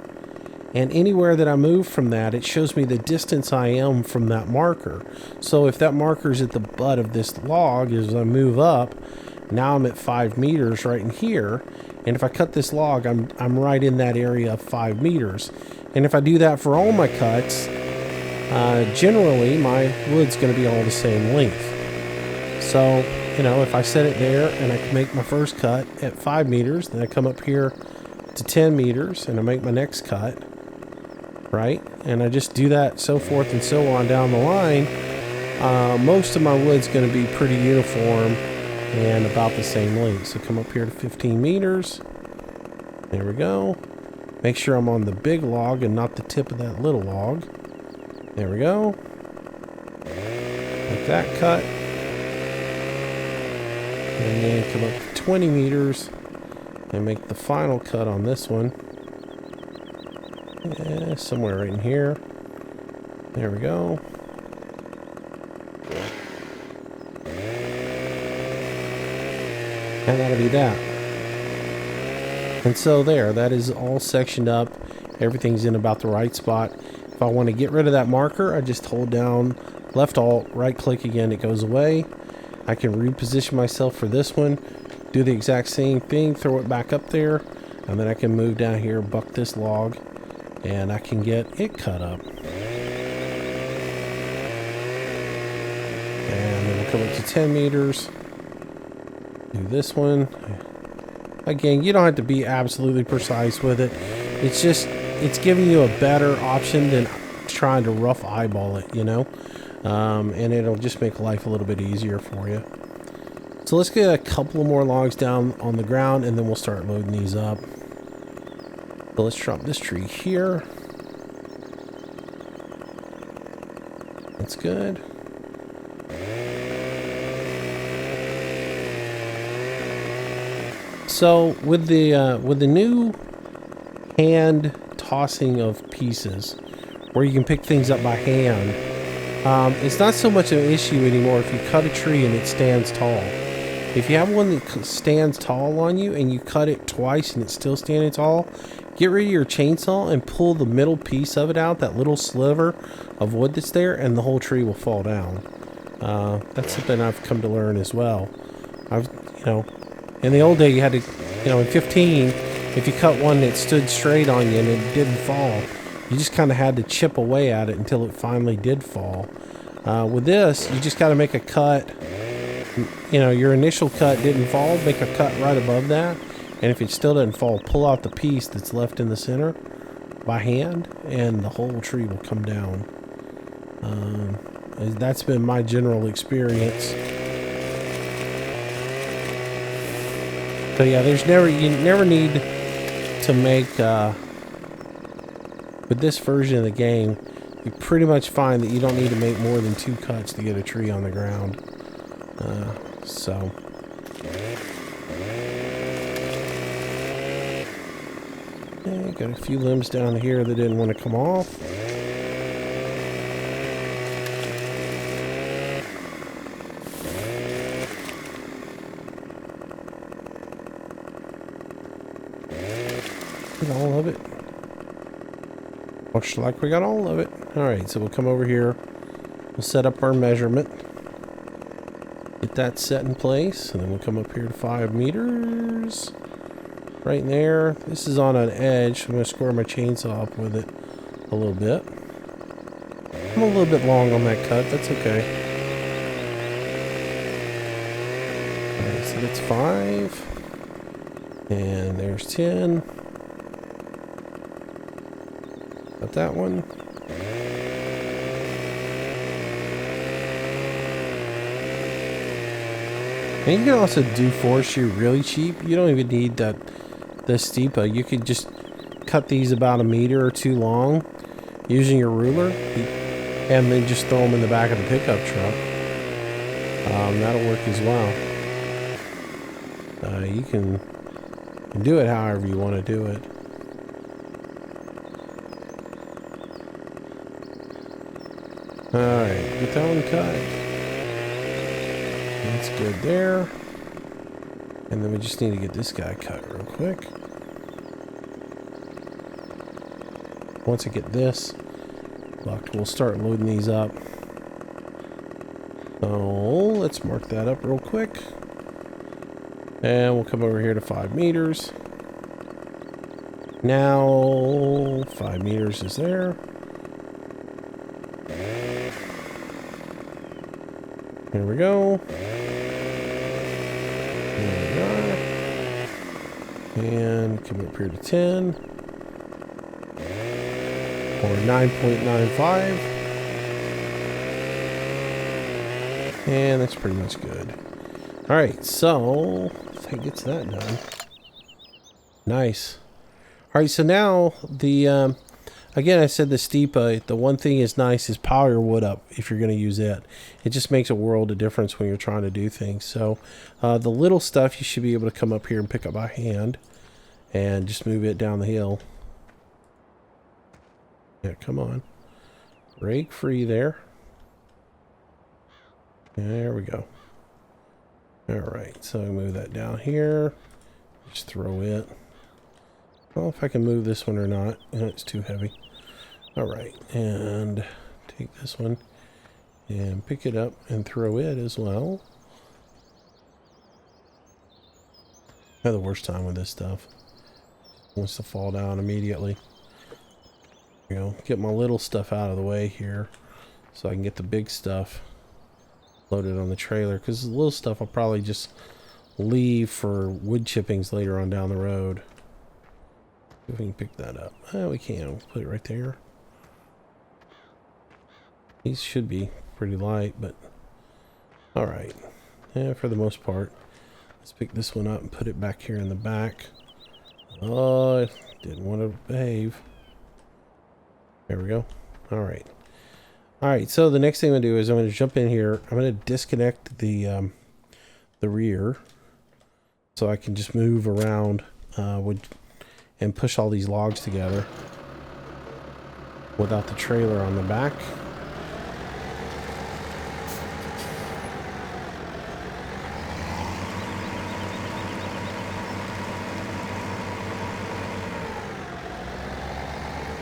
And anywhere that I move from that, it shows me the distance I am from that marker. So if that marker is at the butt of this log, as I move up, now I'm at 5 meters right in here. And if I cut this log, I'm right in that area of 5 meters. And if I do that for all my cuts, generally my wood's going to be all the same length. So, you know, if I set it there and I can make my first cut at 5 meters, then I come up here to 10 meters and I make my next cut. Right, and I just do that so forth and so on down the line. Most of my wood's going to be pretty uniform and about the same length. So come up here to 15 meters. There we go. Make sure I'm on the big log and not the tip of that little log. There we go. Make that cut. And then come up to 20 meters and make the final cut on this one. Yeah, somewhere right in here. There we go. And that'll be that. And so there, that is all sectioned up. Everything's in about the right spot. If I want to get rid of that marker, I just hold down left Alt, right click again, it goes away. I can reposition myself for this one, do the exact same thing, throw it back up there, and then I can move down here, buck this log, and I can get it cut up. And then we'll come up to 10 meters. Do this one. Again, you don't have to be absolutely precise with it. It's just, it's giving you a better option than trying to rough eyeball it, you know? And it'll just make life a little bit easier for you. So let's get a couple more logs down on the ground and then we'll start loading these up. So let's drop this tree here. That's good. So with the new hand tossing of pieces, where you can pick things up by hand, it's not so much an issue anymore if you cut a tree and it stands tall. If you have one that stands tall on you and you cut it twice and it's still standing tall, get rid of your chainsaw and pull the middle piece of it out, that little sliver of wood that's there, and the whole tree will fall down. That's something I've come to learn as well. In the old day you had to, in 15, if you cut one that stood straight on you and it didn't fall, you just kind of had to chip away at it until it finally did fall. With this, you just got to make a cut. Your initial cut didn't fall, make a cut right above that. And if it still doesn't fall, pull out the piece that's left in the center by hand, and the whole tree will come down. That's been my general experience. So yeah, you never need to make, with this version of the game, you pretty much find that you don't need to make more than 2 cuts to get a tree on the ground. Okay, got a few limbs down here that didn't want to come off. All of it. Looks like we got all of it. Alright, so we'll come over here. We'll set up our measurement. Get that set in place. And then we'll come up here to 5 meters. Right there. This is on an edge. I'm going to square my chainsaw up with it a little bit. I'm a little bit long on that cut. That's okay. Alright, so that's 5. And there's 10. Got that one. And you can also do forestry really cheap. You don't even need the steepa. You could just cut these about 1 meter or 2 long using your ruler, and then just throw them in the back of the pickup truck. That'll work as well. You can do it however you want to do it. Alright, get that one cut. That's good there. And then we just need to get this guy cut real quick. Once I get this bucked, we'll start loading these up. So let's mark that up real quick. And we'll come over here to 5 meters. Now 5 meters is there. Here we go. There we are. And come up here to 10. Or 9.95. And that's pretty much good. Alright, so that gets that done. Nice. Alright, so now the again, I said the Stipa, the one thing is nice is power your wood up if you're going to use it. It just makes a world of difference when you're trying to do things. So the little stuff you should be able to come up here and pick up by hand and just move it down the hill. Yeah, come on. Rake free there. There we go. Alright, so I move that down here. Just throw it. I don't know if I can move this one or not. It's too heavy. Alright, and take this one and pick it up and throw it as well. I have the worst time with this stuff. It wants to fall down immediately. You know, get my little stuff out of the way here so I can get the big stuff loaded on the trailer, because the little stuff I'll probably just leave for wood chippings later on down the road. See if we can pick that up. Oh, we can. We'll put it right there. These should be pretty light, but alright. Yeah, for the most part. Let's pick this one up and put it back here in the back. Oh, I didn't want to behave. There we go. Alright. Alright, so the next thing I'm going to do is I'm going to jump in here. I'm going to disconnect the rear so I can just move around and push all these logs together without the trailer on the back.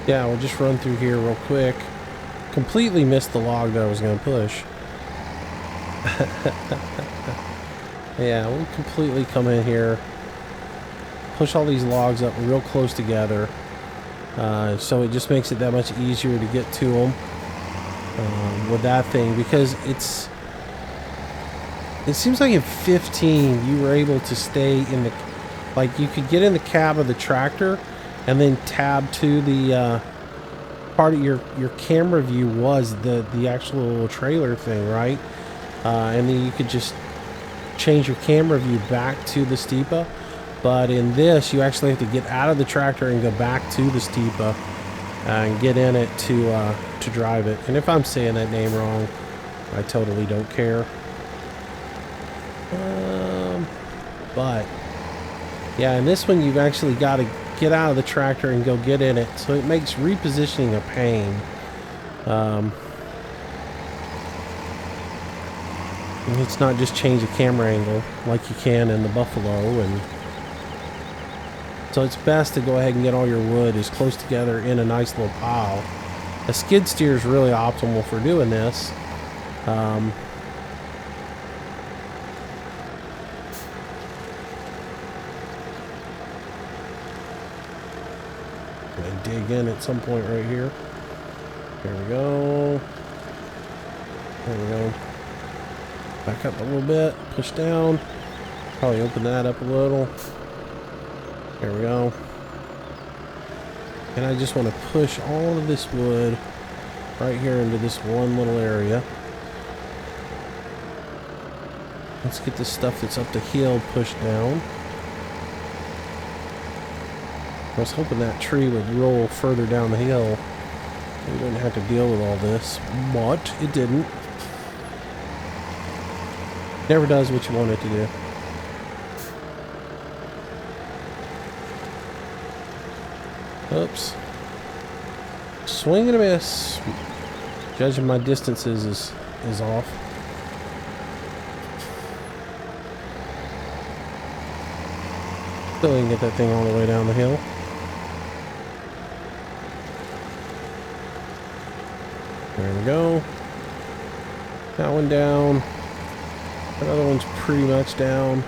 Yeah, we'll just run through here real quick. Completely missed the log that I was going to push. Yeah, we'll completely come in here, push all these logs up real close together, so it just makes it that much easier to get to them with that thing, because it seems like in 15 you were able to stay in the, like you could get in the cab of the tractor and then tab to the part of your camera view was the actual trailer thing, right? And then you could just change your camera view back to the Stipa. But in this, you actually have to get out of the tractor and go back to the Stipa and get in it to drive it. And if I'm saying that name wrong, I totally don't care. But yeah, in this one, you've actually got to get out of the tractor and go get in it, so it makes repositioning a pain. And it's not just change the camera angle like you can in the Buffalo, and so it's best to go ahead and get all your wood as close together in a nice little pile. A skid steer is really optimal for doing this. Dig in at some point right here. There we go. There we go. Back up a little bit. Push down. Probably open that up a little. There we go. And I just want to push all of this wood right here into this one little area. Let's get this stuff that's up the hill pushed down. I was hoping that tree would roll further down the hill We didn't have to deal with all this, but it didn't. Never does what you want it to do. Oops. Swing and a miss. Judging my distances is off. Still didn't get that thing all the way down the hill. There we go. That one down. Another one's pretty much down.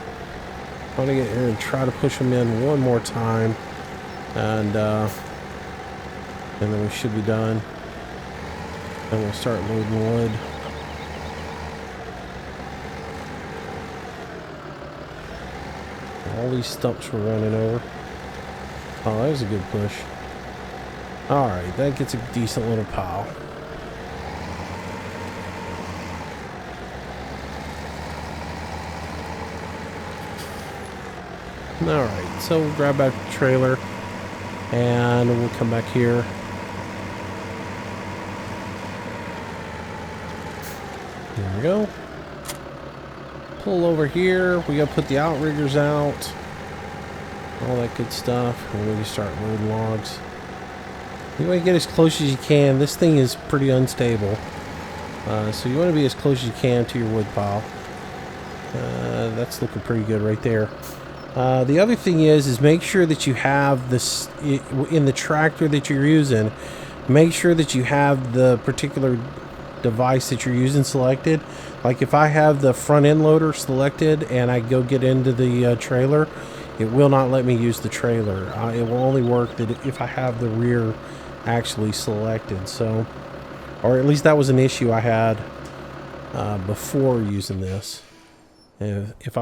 I'm gonna get here and try to push them in one more time. And then we should be done. And we'll start loading wood. All these stumps were running over. Oh, that was a good push. Alright, that gets a decent little pile. Alright, so we'll grab back the trailer and we'll come back here. There we go. Pull over here. We gotta put the outriggers out. All that good stuff. And we can start loading logs. You want to get as close as you can. This thing is pretty unstable. So you want to be as close as you can to your wood pile. That's looking pretty good right there. The other thing is make sure that you have this in the tractor that you're using. Make sure that you have the particular device that you're using selected. Like if I have the front end loader selected and I go get into the trailer, it will not let me use the trailer. It will only work that if I have the rear actually selected. So, or at least that was an issue I had before using this. If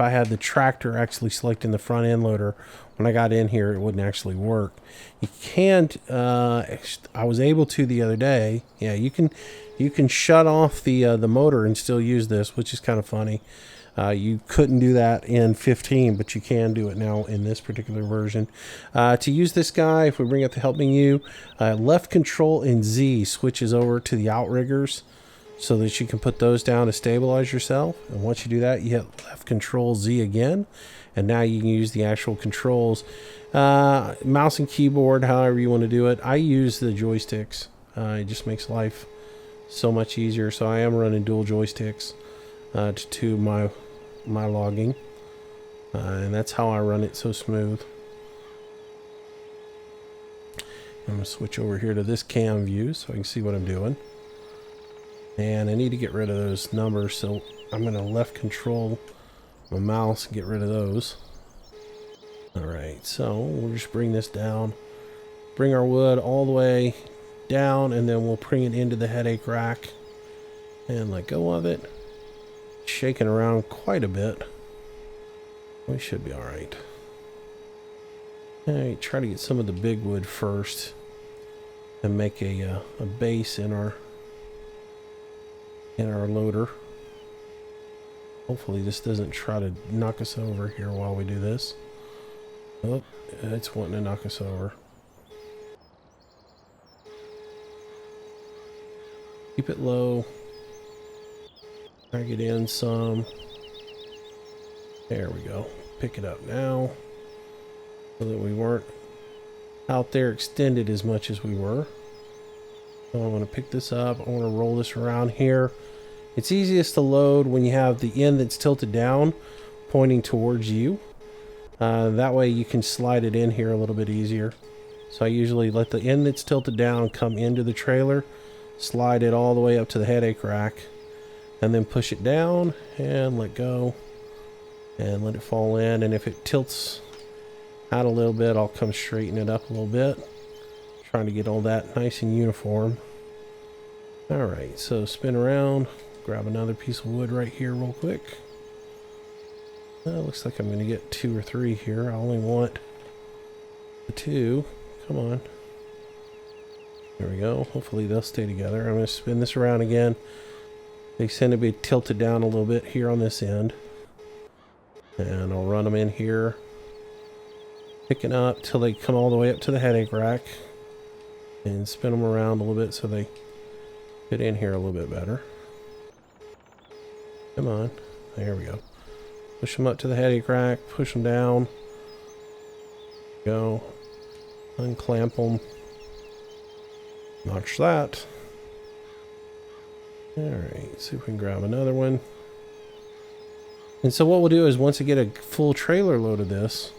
I had the tractor actually selecting the front end loader, when I got in here, it wouldn't actually work. You can't. I was able to the other day. Yeah, you can shut off the motor and still use this, which is kind of funny. You couldn't do that in 15, but you can do it now in this particular version. To use this guy, if we bring up the help menu, left control and Z switches over to the outriggers, so that you can put those down to stabilize yourself. And once you do that, you hit left control Z again, and now you can use the actual controls. Mouse and keyboard, however you want to do it. I use the joysticks. It just makes life so much easier. So I am running dual joysticks to my logging, and that's how I run it so smooth. I'm gonna switch over here to this cam view so I can see what I'm doing. And I need to get rid of those numbers, so I'm going to left control my mouse and get rid of those. Alright, so we'll just bring this down. Bring our wood all the way down, and then we'll bring it into the headache rack. And let go of it. Shaking around quite a bit. We should be alright. Alright, try to get some of the big wood first. And make a base in our loader. Hopefully this doesn't try to knock us over here while we do this. Oh, it's wanting to knock us over. Keep it low. Drag it in some. There we go. Pick it up now, so that we weren't out there extended as much as we were. So I'm going to pick this up. I want to roll this around here. It's easiest to load when you have the end that's tilted down pointing towards you. That way you can slide it in here a little bit easier. So I usually let the end that's tilted down come into the trailer, slide it all the way up to the headache rack, and then push it down and let go and let it fall in. And if it tilts out a little bit, I'll come straighten it up a little bit, trying to get all that nice and uniform. Alright, so spin around, grab another piece of wood right here real quick. Looks like I'm going to get 2 or 3 here. I only want the 2. Come on. There we go. Hopefully they'll stay together. I'm going to spin this around again. They tend to be tilted down a little bit here on this end. And I'll run them in here, picking up till they come all the way up to the headache rack. and spin them around a little bit so they fit in here a little bit better. Come on. There we go. Push them up to the head of your crack. Push them down. Go. Unclamp them. Notch that. Alright, see if we can grab another one. And so what we'll do is once we get a full trailer load of this,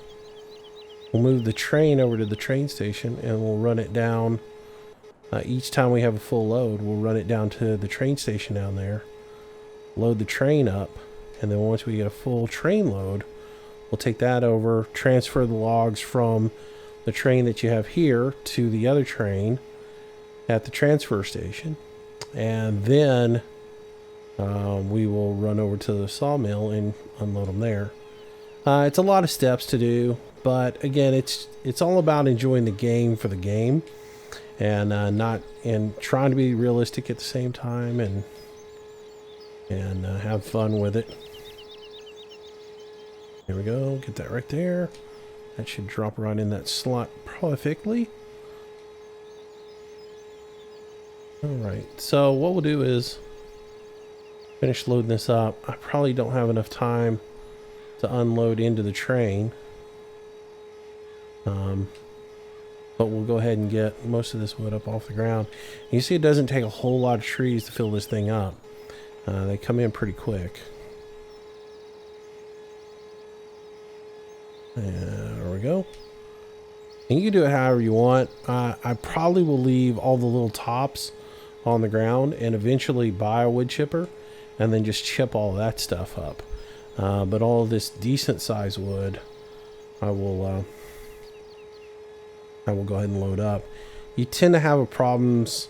we'll move the train over to the train station and we'll run it down. Each time we have a full load, we'll run it down to the train station down there, load the train up, and then once we get a full train load, we'll take that over, transfer the logs from the train that you have here to the other train at the transfer station, and then we will run over to the sawmill and unload them there. It's a lot of steps to do, but again, it's all about enjoying the game for the game, and not trying to be realistic at the same time, and have fun with it. There we go. Get that right there. That should drop right in that slot perfectly. Alright, so what we'll do is finish loading this up. I probably don't have enough time to unload into the train. But we'll go ahead and get most of this wood up off the ground. You see, it doesn't take a whole lot of trees to fill this thing up. They come in pretty quick. There we go. And you can do it however you want. I probably will leave all the little tops on the ground and eventually buy a wood chipper and then just chip all that stuff up. But all this decent size wood, I will go ahead and load up. You tend to have problems.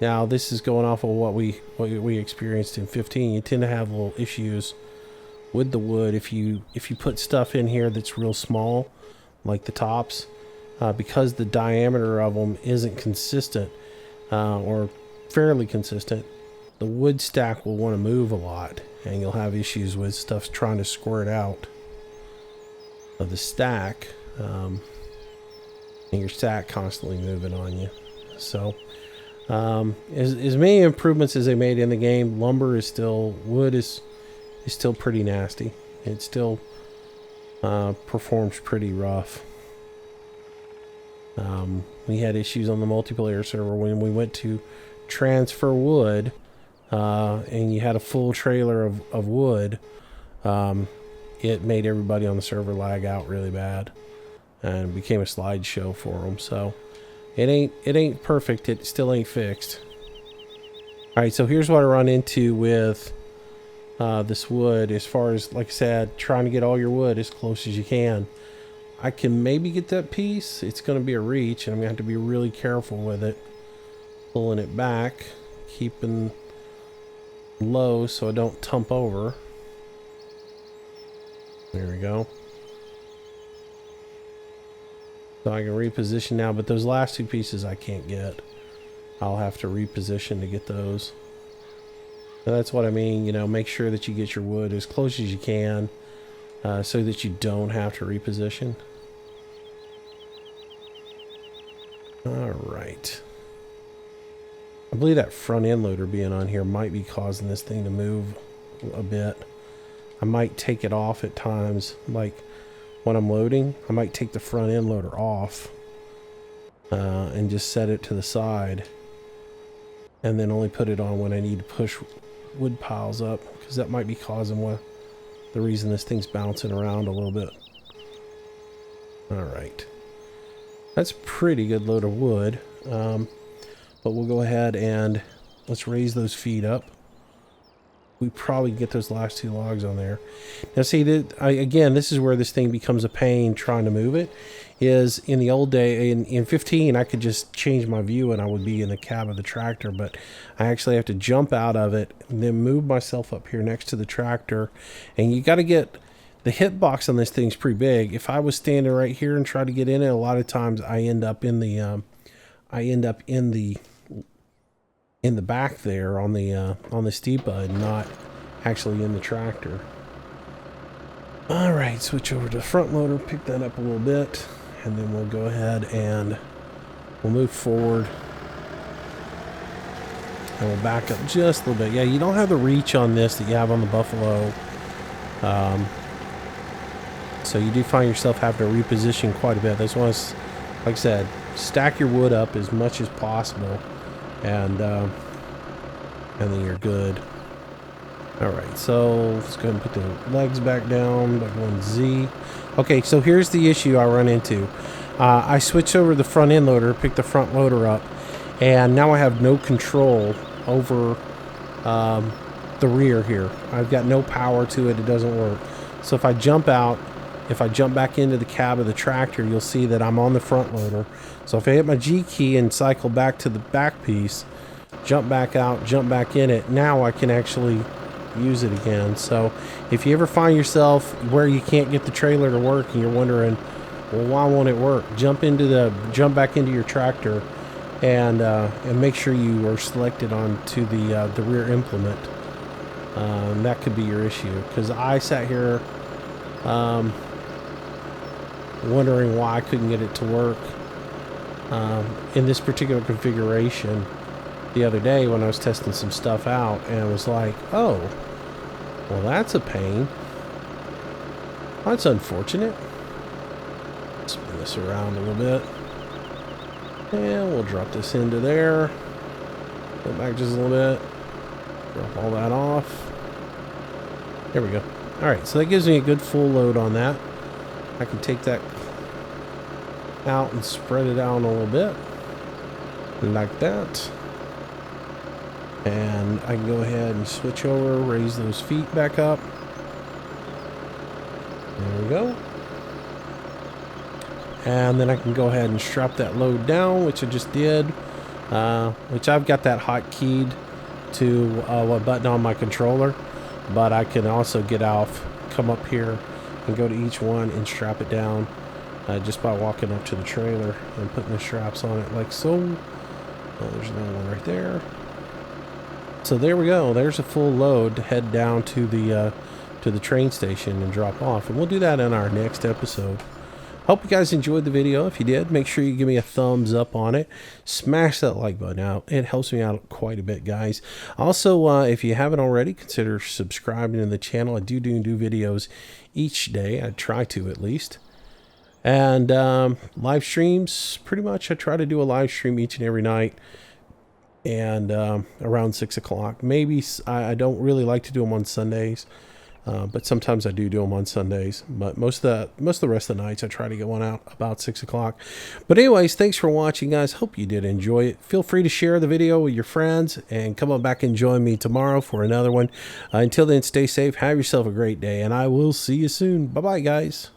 Now this is going off of what we experienced in 15. You tend to have little issues with the wood if you put stuff in here that's real small, like the tops, because the diameter of them isn't consistent or fairly consistent. The wood stack will want to move a lot, and you'll have issues with stuff trying to squirt out of the stack, and your stack constantly moving on you. So as many improvements as they made in the game, wood is still pretty nasty. It still performs pretty rough. We had issues on the multiplayer server when we went to transfer wood, and you had a full trailer of wood. It made everybody on the server lag out really bad, and it became a slideshow for them. So it ain't perfect. It still ain't fixed. All right, so here's what I run into with this wood, as far as, like I said, trying to get all your wood as close as you can. I can maybe get that piece. It's going to be a reach, and I'm going to have to be really careful with it, pulling it back, keeping low so I don't tump over. There we go. So I can reposition now, but those last two pieces I can't get. I'll have to reposition to get those. And that's what I mean, you know, make sure that you get your wood as close as you can, so that you don't have to reposition. Alright. I believe that front end loader being on here might be causing this thing to move a bit. I might take it off at times, like when I'm loading, I might take the front end loader off and just set it to the side, and then only put it on when I need to push wood piles up, because that might be causing the reason this thing's bouncing around a little bit. Alright. That's a pretty good load of wood. But we'll go ahead and let's raise those feet up. We probably get those last two logs on there. Now see, again, this is where this thing becomes a pain trying to move it. Is in the old day, in 15, I could just change my view and I would be in the cab of the tractor, but I actually have to jump out of it and then move myself up here next to the tractor. And you got to get the hitbox on this thing's pretty big. If I was standing right here and try to get in it, a lot of times I end up in the back there on the steep bud, not actually in the tractor. All right, switch over to the front loader, pick that up a little bit, and then we'll go ahead and We'll move forward. And we'll back up just a little bit. Yeah, you don't have the reach on this that you have on the Buffalo. So you do find yourself having to reposition quite a bit. This one's, like I said, stack your wood up as much as possible. And then you're good. Alright, so let's go ahead and put the legs back down by going Z. Okay, so here's the issue I run into. I switched over the front end loader, picked the front loader up, and now I have no control over the rear here. I've got no power to it. It doesn't work. So if I jump out, if I jump back into the cab of the tractor, you'll see that I'm on the front loader. So if I hit my G key and cycle back to the back piece, jump back out, jump back in it, now I can actually use it again. So if you ever find yourself where you can't get the trailer to work and you're wondering, well, why won't it work? Jump back into your tractor and make sure you are selected onto the rear implement. That could be your issue, because I sat here wondering why I couldn't get it to work in this particular configuration the other day when I was testing some stuff out, and I was like, oh, well, that's a pain. That's unfortunate. Spin this around a little bit. And we'll drop this into there. Go back just a little bit. Drop all that off. There we go. Alright, so that gives me a good full load on that. I can take that out and spread it out a little bit. Like that. And I can go ahead and switch over, raise those feet back up. There we go. And then I can go ahead and strap that load down, which I just did. Which I've got that hotkeyed to a button on my controller. But I can also get off, come up here, and go to each one and strap it down just by walking up to the trailer and putting the straps on it like so. Oh, there's another one right there. So there we go. There's a full load to head down to the train station and drop off. And we'll do that in our next episode. Hope you guys enjoyed the video. If you did, make sure you give me a thumbs up on it. Smash that like button out. It helps me out quite a bit, guys. Also, if you haven't already, consider subscribing to the channel. I do videos each day. I try to, at least. And live streams, pretty much I try to do a live stream each and every night. And around 6 o'clock. Maybe I don't really like to do them on Sundays. But sometimes I do them on Sundays. But most of the rest of the nights I try to get one out about 6 o'clock. But anyways, thanks for watching, guys. Hope you did enjoy it. Feel free to share the video with your friends and come on back and join me tomorrow for another one. Until then, stay safe. Have yourself a great day, and I will see you soon. Bye-bye, guys.